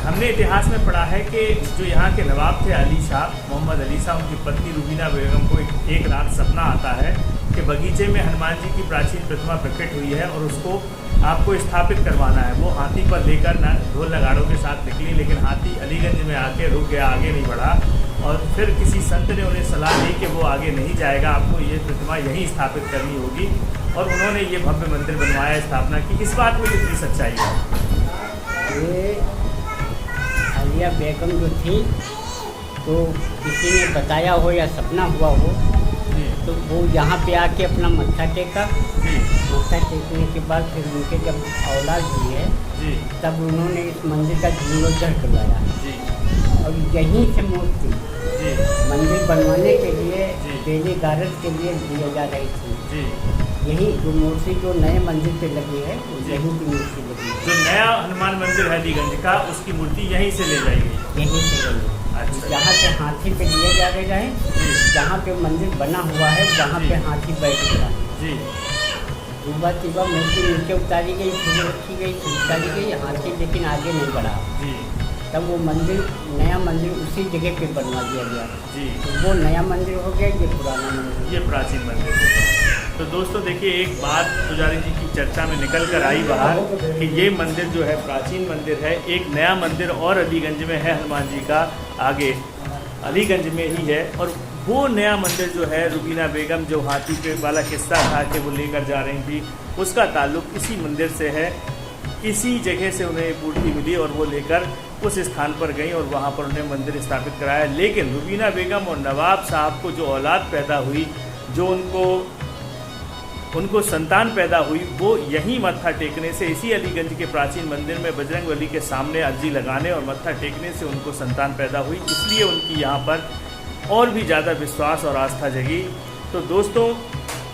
हमने इतिहास में पढ़ा है कि जो यहाँ के नवाब थे अली शाह, मोहम्मद अली शाह, उनकी पत्नी रुबीना बेगम को एक रात सपना आता है कि बगीचे में हनुमान जी की प्राचीन प्रतिमा प्रकट हुई है और उसको आपको स्थापित करवाना है। वो हाथी पर लेकर ना ढोल नगाड़ों के साथ निकली, लेकिन हाथी अलीगंज में आके रुक गया, आगे नहीं बढ़ा। और फिर किसी संत ने उन्हें सलाह दी कि वो आगे नहीं जाएगा, आपको ये प्रतिमा यहीं स्थापित करनी होगी, और उन्होंने ये भव्य मंदिर बनवाया, स्थापना की। इस बात में कितनी सच्चाई है? ये आलिया बेगम जो थी, तो किसी ने बताया हो या सपना हुआ हो, तो वो यहाँ पे आके अपना मत्था टेका। मत्था टेकने के बाद फिर उनके जब औलाद हुई है, तब उन्होंने इस मंदिर का जीर्णोद्धार करवाया, और यहीं से मूर्ति मंदिर बनवाने के लिए बेले गारद के लिए दिया जा रही थी। यही जो मूर्ति जो नए मंदिर पे लगी है, यहीं की मूर्ति लगी है। जो नया हनुमान मंदिर है अलीगंज का, उसकी मूर्ति यहीं से ले जाएगी, यहीं से गई। अच्छा। जहाँ पे हाथी पे लिए जा रहे हैं, जहाँ पे मंदिर बना हुआ है, जहाँ पे हाथी बैठ गया जी, सुबह मूर्ति नीचे उतारी गई, फिर रखी गई, फिर उतारी गई, हाथी लेकिन आगे नहीं बढ़ा जी। तब वो मंदिर, नया मंदिर उसी जगह पे बनवा दिया गया जी। तो वो नया मंदिर हो गया, ये पुराना मंदिर, ये प्राचीन मंदिर है। तो दोस्तों देखिए, एक बात पुजारी जी की चर्चा में निकल कर आई बाहर कि ये मंदिर जो है प्राचीन मंदिर है। एक नया मंदिर और अलीगंज में है, हनुमान जी का आगे अलीगंज में ही है। और वो नया मंदिर जो है, रुबीना बेगम जो हाथी पे वाला किस्सा था कि वो लेकर जा रही थी, उसका ताल्लुक इसी मंदिर से है। इसी जगह से उन्हें मूर्ति मिली और वो लेकर उस स्थान पर गई और वहाँ पर उन्हें मंदिर स्थापित कराया। लेकिन रुबीना बेगम और नवाब साहब को जो औलाद पैदा हुई, जो उनको संतान पैदा हुई, वो यहीं मत्था टेकने से, इसी अलीगंज के प्राचीन मंदिर में बजरंगबली के सामने अर्जी लगाने और मत्था टेकने से उनको संतान पैदा हुई। इसलिए उनकी यहाँ पर और भी ज़्यादा विश्वास और आस्था जगी। तो दोस्तों,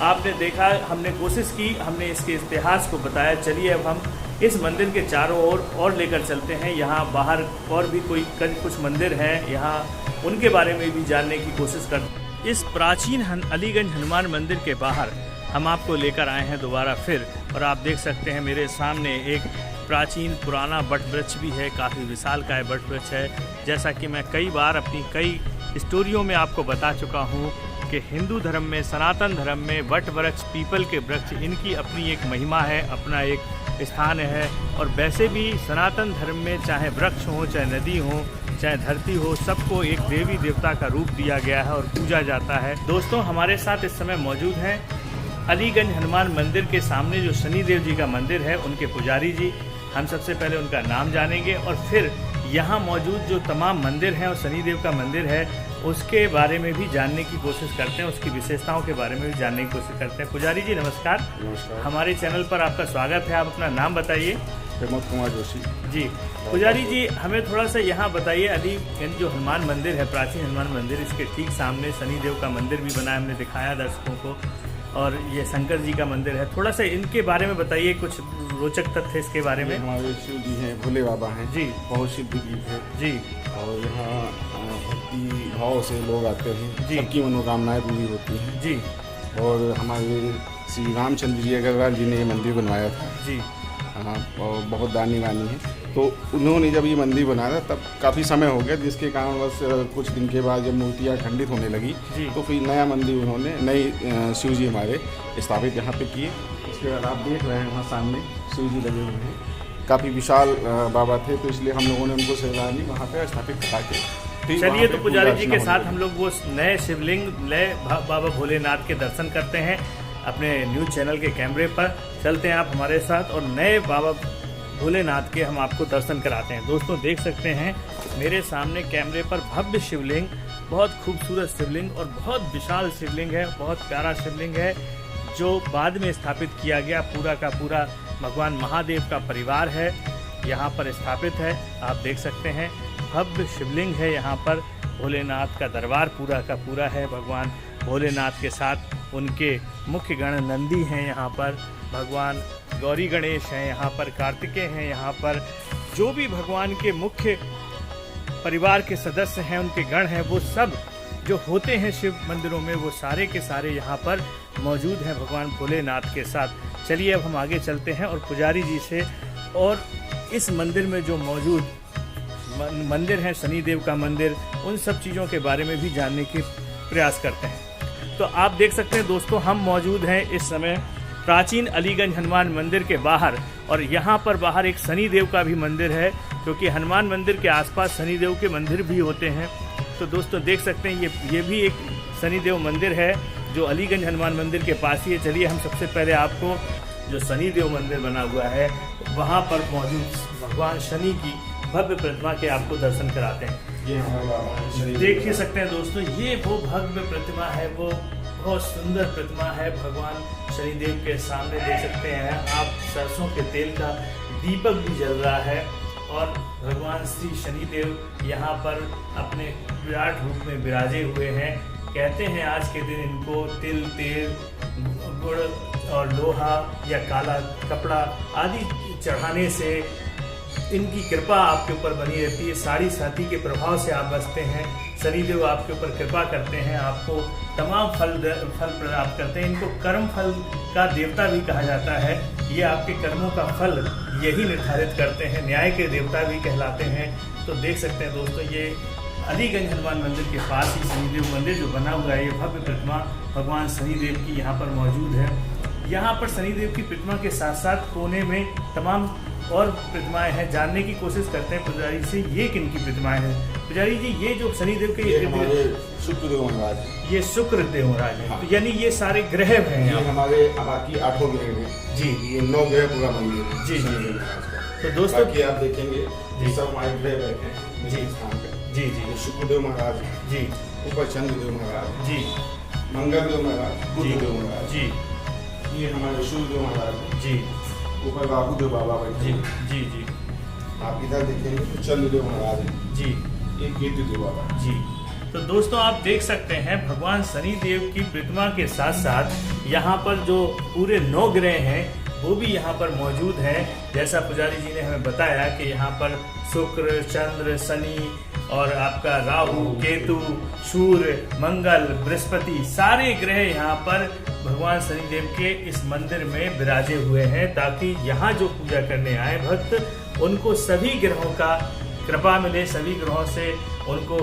आपने देखा, हमने कोशिश की, हमने इसके इतिहास को बताया। चलिए अब हम इस मंदिर के चारों ओर और लेकर चलते हैं। यहाँ बाहर और भी कुछ मंदिर हैं, यहाँ उनके बारे में भी जानने की कोशिश करते हैं। इस प्राचीन अलीगंज हनुमान मंदिर के बाहर हम आपको लेकर आए हैं दोबारा फिर, और आप देख सकते हैं मेरे सामने एक प्राचीन पुराना वट वृक्ष भी है, काफ़ी विशालकाय वट वृक्ष है। जैसा कि मैं कई बार अपनी कई स्टोरियों में आपको बता चुका हूँ कि हिंदू धर्म में, सनातन धर्म में वट वृक्ष, पीपल के वृक्ष, इनकी अपनी एक महिमा है, अपना एक स्थान है। और वैसे भी सनातन धर्म में चाहे वृक्ष हो, चाहे नदी हो, चाहे धरती हो, सबको एक देवी देवता का रूप दिया गया है और पूजा जाता है। दोस्तों, हमारे साथ इस समय मौजूद हैं अलीगंज हनुमान मंदिर के सामने जो शनिदेव जी का मंदिर है, उनके पुजारी जी। हम सबसे पहले उनका नाम जानेंगे और फिर यहाँ मौजूद जो तमाम मंदिर हैं और शनिदेव का मंदिर है उसके बारे में भी जानने की कोशिश करते हैं, उसकी विशेषताओं के बारे में भी जानने की कोशिश करते हैं। पुजारी जी नमस्कार। नमस्कार। हमारे चैनल पर आपका स्वागत है। आप अपना नाम बताइए। प्रमोद कुमार जोशी जी। पुजारी जी, हमें थोड़ा सा यहाँ बताइए, अलीगंज जो हनुमान मंदिर है, प्राचीन हनुमान मंदिर, इसके ठीक सामने शनिदेव का मंदिर भी बना है, हमने दिखाया दर्शकों को, और ये शंकर जी का मंदिर है। थोड़ा सा इनके बारे में बताइए, कुछ रोचक तथ्य इसके बारे में। हमारे शिव जी हैं, भोले बाबा हैं जी, बहुत सिद्ध गीत है जी, और यहाँ भक्ति भाव से लोग आते हैं जी। सबकी मनोकामनाएं पूरी होती हैं जी, और हमारे श्री रामचंद्र जी अग्रवाल जी ने ये मंदिर बनवाया था जी, हाँ, और बहुत दानी वानी है। तो उन्होंने जब ये मंदिर बनाया तब काफ़ी समय हो गया, जिसके कारण बस कुछ दिन के बाद जब मूर्तियाँ खंडित होने लगी जी। तो फिर नया मंदिर उन्होंने, नई शिव जी हमारे स्थापित यहाँ पे किए। उसके बाद आप देख रहे हैं वहाँ सामने शिव जी लगे हुए हैं, काफ़ी विशाल बाबा थे, तो इसलिए हम लोगों ने उनको सैलानी वहाँ पे स्थापित करा के। चलिए, तो पुजारी जी के साथ हम लोग वो नए शिवलिंग, नए बाबा भोलेनाथ के दर्शन करते हैं। अपने न्यूज़ चैनल के कैमरे पर चलते हैं आप हमारे साथ, और नए बाबा भोलेनाथ के हम आपको दर्शन कराते हैं। दोस्तों, देख सकते हैं मेरे सामने कैमरे पर भव्य शिवलिंग, बहुत खूबसूरत शिवलिंग और बहुत विशाल शिवलिंग है, बहुत प्यारा शिवलिंग है, जो बाद में स्थापित किया गया। पूरा का पूरा भगवान महादेव का परिवार है, यहाँ पर स्थापित है। आप देख सकते हैं भव्य शिवलिंग है, यहाँ पर भोलेनाथ का दरबार पूरा का पूरा है। भगवान भोलेनाथ के साथ उनके मुख्य गण नंदी हैं, यहाँ पर भगवान गौरी गणेश हैं, यहाँ पर कार्तिकेय हैं, यहाँ पर जो भी भगवान के मुख्य परिवार के सदस्य हैं, उनके गण हैं, वो सब जो होते हैं शिव मंदिरों में, वो सारे के सारे यहाँ पर मौजूद हैं भगवान भोलेनाथ के साथ। चलिए अब हम आगे चलते हैं और पुजारी जी से और इस मंदिर में जो मौजूद मंदिर है, शनिदेव का मंदिर, उन सब चीज़ों के बारे में भी जानने के प्रयास करते हैं। तो आप देख सकते हैं दोस्तों, हम मौजूद हैं इस समय प्राचीन अलीगंज हनुमान मंदिर के बाहर, और यहाँ पर बाहर एक शनिदेव का भी मंदिर है, क्योंकि हनुमान मंदिर के आसपास शनिदेव के मंदिर भी होते हैं। तो दोस्तों देख सकते हैं ये भी एक शनिदेव मंदिर है जो अलीगंज हनुमान मंदिर के पास ही है। चलिए हम सबसे पहले आपको जो शनिदेव मंदिर बना हुआ है वहाँ पर मौजूद भगवान शनि की भव्य प्रतिमा के आपको दर्शन कराते हैं। ये हमारा देख ही सकते हैं दोस्तों, ये वो भव्य प्रतिमा है, वो बहुत सुंदर प्रतिमा है भगवान शनिदेव के सामने। देख सकते हैं आप सरसों के तेल का दीपक भी जल रहा है, और भगवान श्री शनिदेव यहाँ पर अपने विराट रूप में विराजे हुए हैं। कहते हैं आज के दिन इनको तिल, तेल, गुड़ और लोहा या काला कपड़ा आदि चढ़ाने से इनकी कृपा आपके ऊपर बनी रहती है। साड़ी साथी के प्रभाव से आप बचते हैं, शनिदेव आपके ऊपर कृपा करते हैं, आपको तमाम फल प्राप्त करते हैं। इनको कर्म फल का देवता भी कहा जाता है। ये आपके कर्मों का फल यही निर्धारित करते हैं, न्याय के देवता भी कहलाते हैं। तो देख सकते हैं दोस्तों, ये अलीगंज हनुमान मंदिर के पास ही शनिदेव मंदिर जो बना हुआ है, ये भव्य प्रतिमा भगवान शनिदेव की यहाँ पर मौजूद है। यहाँ पर शनिदेव की प्रतिमा के साथ साथ कोने में तमाम और प्रतिमाएं हैं। जानने की कोशिश करते हैं पुजारी से, ये किन की प्रतिमाएं हैं। पुजारी जी, ये जो शनिदेव के शुक्रदेव महाराज है, ये शुक्रदेव महाराज है। तो यानी ये सारे ग्रह हैं ये यहाँ। हमारे बाकी 8 ग्रह हैं जी, ये 9 ग्रह पूरा मंदिर है जी, जी। शनिदेव महाराज का। तो दोस्तों बाकी आप देखेंगे जी। सब हमारे ग्रह बैठे हैं जी। इस स्थान पे। जी, जी, ये शुक्रदेव महाराज है, जी, ऊपर चंद्रदेव महाराज, जी, मंगलदेव महाराज, जी, बुधदेव महाराज, जी, ये हमारे सूर्यदेव महाराज है, जी, ऊपर राहुदेव बाबा बैठे जी, हैं। जी, जी, आप इधर देखेंगे तो चंद्रदेव महाराज है, जी, ये केतुदेव बाबा है। जी, तो दोस्तों आप देख सकते हैं भगवान शनिदेव की प्रतिमा के साथ साथ यहाँ पर जो पूरे 9 ग्रह हैं वो भी यहाँ पर मौजूद हैं। जैसा पुजारी जी ने हमें बताया कि यहाँ पर शुक्र, चंद्र, शनि और आपका राहु, केतु, सूर्य, मंगल, बृहस्पति सारे ग्रह यहाँ पर भगवान शनिदेव के इस मंदिर में विराजे हुए हैं, ताकि यहाँ जो पूजा करने आए भक्त उनको सभी ग्रहों का कृपा मिले, सभी ग्रहों से उनको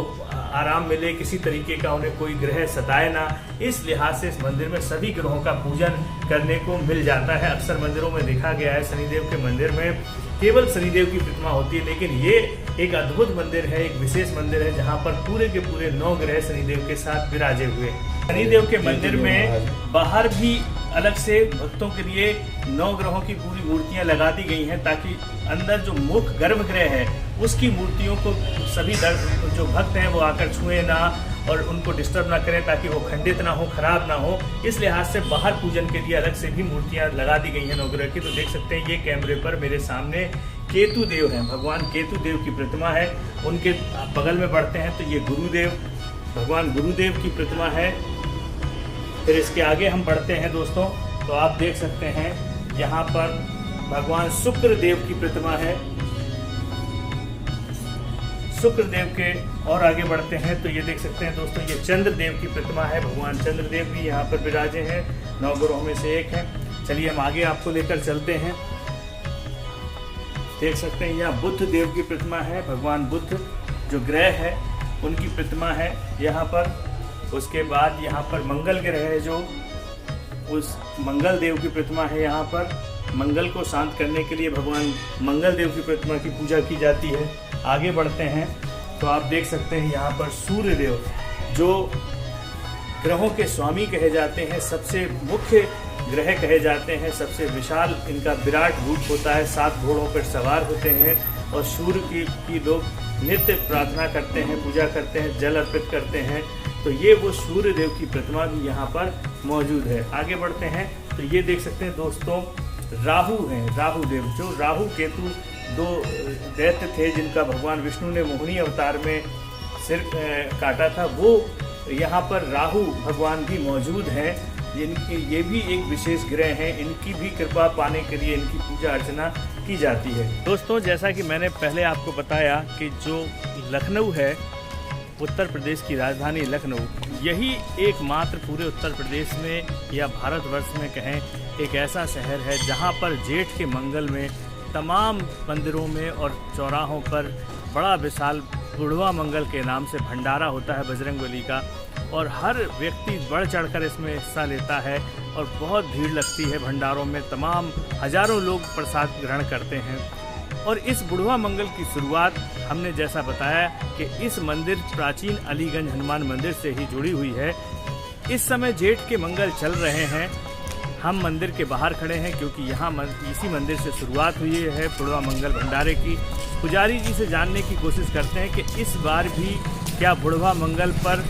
आराम मिले, किसी तरीके का उन्हें कोई ग्रह सताए ना। इस लिहाज से इस मंदिर में सभी ग्रहों का पूजन करने को मिल जाता है। अक्सर मंदिरों में देखा गया है शनिदेव के मंदिर में केवल शनिदेव की प्रतिमा होती है, लेकिन ये एक अद्भुत मंदिर है, एक विशेष मंदिर है जहाँ पर पूरे के पूरे 9 ग्रह शनिदेव के साथ विराजे हुए। शनिदेव के मंदिर में बाहर भी अलग से भक्तों के लिए 9 ग्रहों की पूरी मूर्तियां लगा दी गई हैं, ताकि अंदर जो मुख्य गर्भगृह है उसकी मूर्तियों को सभी जो भक्त हैं वो आकर छुए ना और उनको डिस्टर्ब ना करें, ताकि वो खंडित ना हो, खराब ना हो। इस लिहाज से बाहर पूजन के लिए अलग से भी मूर्तियां लगा दी गई हैं 9 ग्रह की। तो देख सकते हैं ये कैमरे पर मेरे सामने केतु देव हैं, भगवान केतु देव की प्रतिमा है। उनके बगल में बढ़ते हैं तो ये गुरुदेव, भगवान गुरुदेव की प्रतिमा है। फिर इसके आगे हम बढ़ते हैं दोस्तों, तो आप देख सकते हैं यहाँ पर भगवान शुक्र देव की प्रतिमा है। शुक्र देव के और आगे बढ़ते हैं तो ये देख सकते हैं दोस्तों ये चंद्र देव की प्रतिमा है। भगवान चंद्र देव भी यहाँ पर विराजे हैं, 9 ग्रहों में से एक है। चलिए हम आगे आपको लेकर चलते हैं। देख सकते हैं यहाँ बुद्ध देव की प्रतिमा है, भगवान बुद्ध जो ग्रह है उनकी प्रतिमा है यहाँ पर। उसके बाद यहाँ पर मंगल ग्रह है जो उस मंगल देव की प्रतिमा है यहाँ पर। मंगल को शांत करने के लिए भगवान मंगल देव की प्रतिमा की पूजा की जाती है। आगे बढ़ते हैं तो आप देख सकते हैं यहाँ पर सूर्य देव जो ग्रहों के स्वामी कहे जाते हैं, सबसे मुख्य ग्रह कहे जाते हैं, सबसे विशाल इनका विराट रूप होता है, 7 घोड़ों पर सवार होते हैं और सूर्य की लोग नित्य प्रार्थना करते हैं, पूजा करते हैं, जल अर्पित करते हैं। तो ये वो सूर्य देव की प्रतिमा भी यहाँ पर मौजूद है। आगे बढ़ते हैं तो ये देख सकते हैं दोस्तों राहु हैं, राहु देव जो राहु केतु 2 दैत्य थे जिनका भगवान विष्णु ने मोहिनी अवतार में सिर काटा था, वो यहाँ पर राहु भगवान भी मौजूद हैं। जिनकी ये भी एक विशेष ग्रह हैं, इनकी भी कृपा पाने के लिए इनकी पूजा अर्चना की जाती है। दोस्तों जैसा कि मैंने पहले आपको बताया कि जो लखनऊ है, उत्तर प्रदेश की राजधानी लखनऊ, यही एकमात्र पूरे उत्तर प्रदेश में या भारतवर्ष में कहें एक ऐसा शहर है जहाँ पर जेठ के मंगल में तमाम मंदिरों में और चौराहों पर बड़ा विशाल बुढ़वा मंगल के नाम से भंडारा होता है बजरंगबली का, और हर व्यक्ति बढ़ चढ़कर इसमें हिस्सा लेता है और बहुत भीड़ लगती है भंडारों में। तमाम हजारों लोग प्रसाद ग्रहण करते हैं। और इस बुढ़वा मंगल की शुरुआत हमने जैसा बताया कि इस मंदिर प्राचीन अलीगंज हनुमान मंदिर से ही जुड़ी हुई है। इस समय जेठ के मंगल चल रहे हैं, हम मंदिर के बाहर खड़े हैं क्योंकि यहाँ इसी मंदिर से शुरुआत हुई है बुढ़वा मंगल भंडारे की। पुजारी जी से जानने की कोशिश करते हैं कि इस बार भी क्या बुढ़वा मंगल पर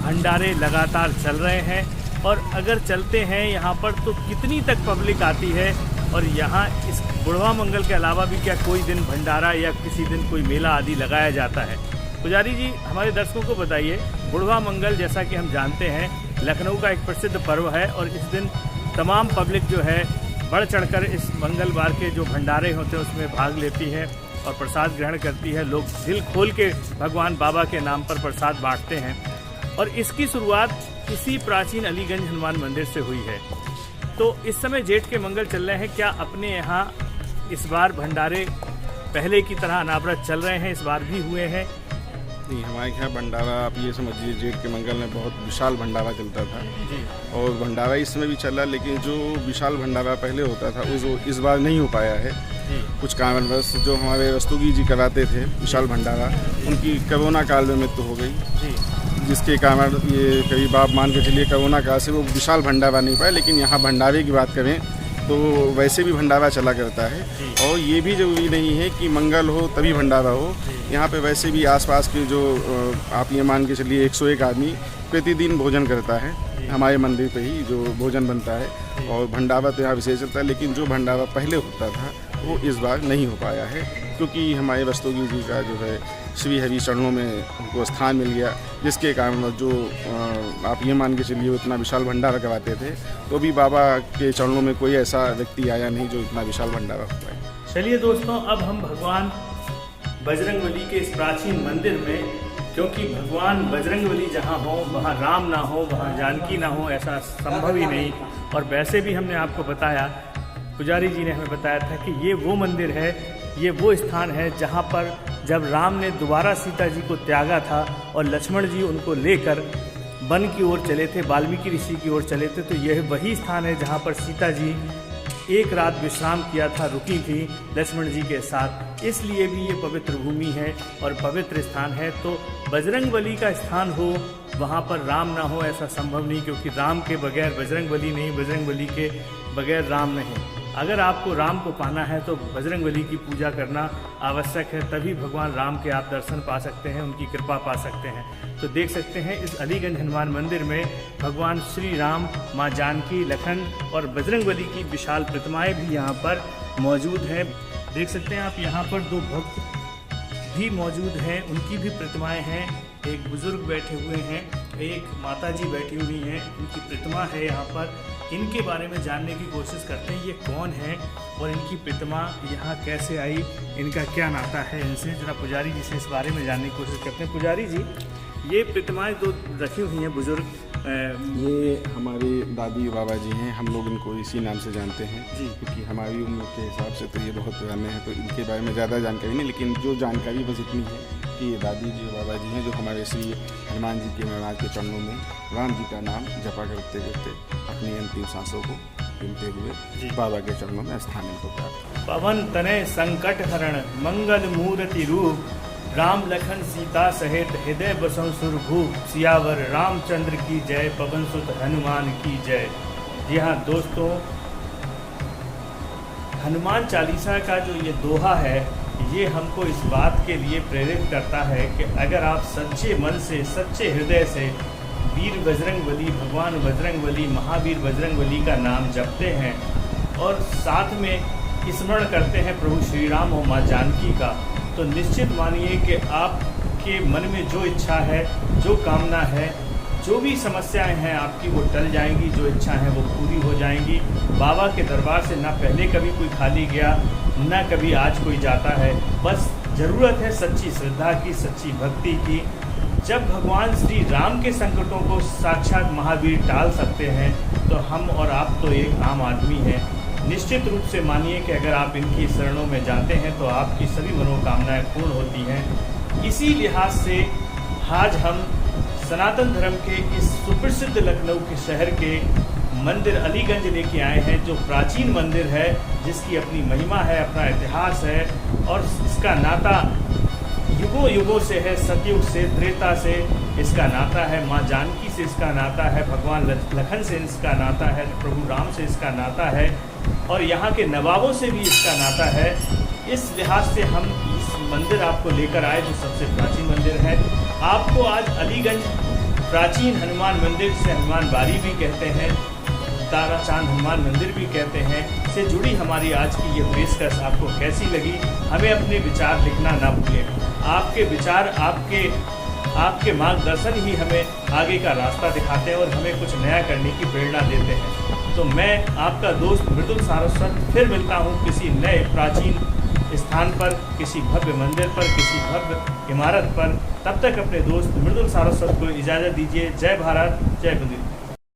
भंडारे लगातार चल रहे हैं, और अगर चलते हैं यहाँ पर तो कितनी तक पब्लिक आती है, और यहाँ इस बुढ़वा मंगल के अलावा भी क्या कोई दिन भंडारा या किसी दिन कोई मेला आदि लगाया जाता है। पुजारी जी हमारे दर्शकों को बताइए, बुढ़वा मंगल जैसा कि हम जानते हैं लखनऊ का एक प्रसिद्ध पर्व है, और इस दिन तमाम पब्लिक जो है बढ़ चढ़कर इस मंगलवार के जो भंडारे होते हैं उसमें भाग लेती है और प्रसाद ग्रहण करती है। लोग दिल खोल के भगवान बाबा के नाम पर प्रसाद बांटते हैं, और इसकी शुरुआत इसी प्राचीन अलीगंज हनुमान मंदिर से हुई है। तो इस समय जेठ के मंगल चल रहे हैं, क्या अपने यहाँ इस बार भंडारे पहले की तरह अनावरत चल रहे हैं, इस बार भी हुए हैं? नहीं, हमारे यहाँ भंडारा आप ये समझिए जेठ के मंगल में बहुत विशाल भंडारा चलता था जी, और भंडारा इस समय भी चला, लेकिन जो विशाल भंडारा पहले होता था वो इस बार नहीं हो पाया है जी। कुछ कारणवश। जो हमारे रस्तोगी जी कराते थे विशाल भंडारा, उनकी कोरोना काल में मृत्यु हो गई जी, जिसके कारण ये करीब आप मान के चलिए कोरोना काल से वो विशाल भंडारा नहीं पाए। लेकिन यहाँ भंडारे की बात करें तो वैसे भी भंडारा चला करता है, और ये भी ज़रूरी नहीं है कि मंगल हो तभी भंडारा हो। यहाँ पे वैसे भी आसपास के जो आप ये मान के चलिए 101 आदमी प्रतिदिन भोजन करता है, हमारे मंदिर पे ही जो भोजन बनता है, और भंडारा तो यहाँ विशेष चलता है। लेकिन जो भंडारा पहले होता था वो इस बार नहीं हो पाया है, क्योंकि हमारे रस्तोगी जी का जो है श्री हरि चरणों में उनको स्थान मिल गया, जिसके कारण जो आप ये मान के चलिए वो इतना विशाल भंडारा करवाते थे, तो भी बाबा के चरणों में कोई ऐसा व्यक्ति आया नहीं जो इतना विशाल भंडारा हुआ है। चलिए दोस्तों, अब हम भगवान बजरंगबली के इस प्राचीन मंदिर में, क्योंकि भगवान बजरंगबली जहाँ हो वहाँ राम ना हो, वहाँ जानकी ना हो, ऐसा संभव ही नहीं। और वैसे भी हमने आपको बताया, पुजारी जी ने हमें बताया था कि ये वो मंदिर है, ये वो स्थान है जहाँ पर जब राम ने दोबारा सीता जी को त्यागा था और लक्ष्मण जी उनको लेकर वन की ओर चले थे, वाल्मीकि ऋषि की ओर चले थे, तो यह वही स्थान है जहाँ पर सीता जी एक रात विश्राम किया था, रुकी थी लक्ष्मण जी के साथ। इसलिए भी ये पवित्र भूमि है और पवित्र स्थान है। तो बजरंगबली का स्थान हो, वहाँ पर राम ना हो, ऐसा संभव नहीं, क्योंकि राम के बगैर बजरंगबली नहीं, बजरंगबली के बगैर राम नहीं। अगर आपको राम को पाना है तो बजरंगबली की पूजा करना आवश्यक है, तभी भगवान राम के आप दर्शन पा सकते हैं, उनकी कृपा पा सकते हैं। तो देख सकते हैं इस अलीगंज हनुमान मंदिर में भगवान श्री राम, माँ जानकी, लखन और बजरंगबली की विशाल प्रतिमाएं भी यहाँ पर मौजूद हैं। देख सकते हैं आप, यहाँ पर दो भक्त भी मौजूद हैं, उनकी भी प्रतिमाएं हैं। एक बुजुर्ग बैठे हुए हैं, एक माताजी बैठी हुई हैं, उनकी प्रतिमा है यहाँ पर। इनके बारे में जानने की कोशिश करते हैं, ये कौन है और इनकी प्रतिमा यहाँ कैसे आई, इनका क्या नाता है इनसे। जरा पुजारी जी से इस बारे में जानने की कोशिश करते हैं। पुजारी जी, ये प्रतिमाएं तो रखी हुई हैं बुजुर्ग, ये हमारी दादी बाबा जी हैं, हम लोग इनको इसी नाम से जानते हैं जी, क्योंकि हमारी उम्र के हिसाब से तो ये बहुत पुराने हैं, तो इनके बारे में ज़्यादा जानकारी नहीं, लेकिन जो जानकारी बस इतनी है कि ये दादी जी बाबा जी हैं जो हमारे श्री हनुमान जी के महाराज के चरणों में राम जी का नाम जपा करते करते अपनी अंतिम सांसों को गिनते हुए बाबा के चरणों में स्थान इनको प्राप्त। पवन तनय संकट हरण मंगल मूर्ति रूप, राम लखन सीता सहित हृदय बसों सुरभूप, सियावर रामचंद्र की जय, पवन सुत हनुमान की जय। जी हाँ दोस्तों, हनुमान चालीसा का जो ये दोहा है, ये हमको इस बात के लिए प्रेरित करता है कि अगर आप सच्चे मन से, सच्चे हृदय से वीर बजरंगबली, भगवान बजरंगबली, महावीर बजरंगबली का नाम जपते हैं और साथ में स्मरण करते हैं प्रभु श्री राम और माँ जानकी का, तो निश्चित मानिए कि आपके मन में जो इच्छा है, जो कामना है, जो भी समस्याएं हैं आपकी, वो टल जाएंगी, जो इच्छा है वो पूरी हो जाएंगी। बाबा के दरबार से ना पहले कभी कोई खाली गया, ना कभी आज कोई जाता है। बस ज़रूरत है सच्ची श्रद्धा की, सच्ची भक्ति की। जब भगवान श्री राम के संकटों को साक्षात महावीर टाल सकते हैं, तो हम और आप तो एक आम आदमी हैं। निश्चित रूप से मानिए कि अगर आप इनकी शरणों में जाते हैं तो आपकी सभी मनोकामनाएं पूर्ण होती हैं। इसी लिहाज से आज हम सनातन धर्म के इस सुप्रसिद्ध लखनऊ के शहर के मंदिर अलीगंज लेके आए हैं, जो प्राचीन मंदिर है, जिसकी अपनी महिमा है, अपना इतिहास है और इसका नाता युगों युगों से है। सतयुग से, त्रेता से इसका नाता है, माँ जानकी से इसका नाता है, भगवान लखन से इसका नाता है, प्रभु राम से इसका नाता है और यहाँ के नवाबों से भी इसका नाता है। इस लिहाज से हम इस मंदिर आपको लेकर आए, जो सबसे प्राचीन मंदिर है। आपको आज अलीगंज प्राचीन हनुमान मंदिर, से हनुमान बाड़ी भी कहते हैं, तारा चांद हनुमान मंदिर भी कहते हैं, से जुड़ी हमारी आज की ये पेशकश आपको कैसी लगी, हमें अपने विचार लिखना ना भूलें। आपके विचार, आपके मार्गदर्शन ही हमें आगे का रास्ता दिखाते हैं और हमें कुछ नया करने की प्रेरणा देते हैं। तो मैं आपका दोस्त मृदुल सारस्वत फिर मिलता हूँ किसी नए प्राचीन स्थान पर, किसी भव्य मंदिर पर, किसी भव्य इमारत पर। तब तक अपने दोस्त मृदुल सारस्वत को इजाज़त दीजिए। जय भारत, जय बंदी।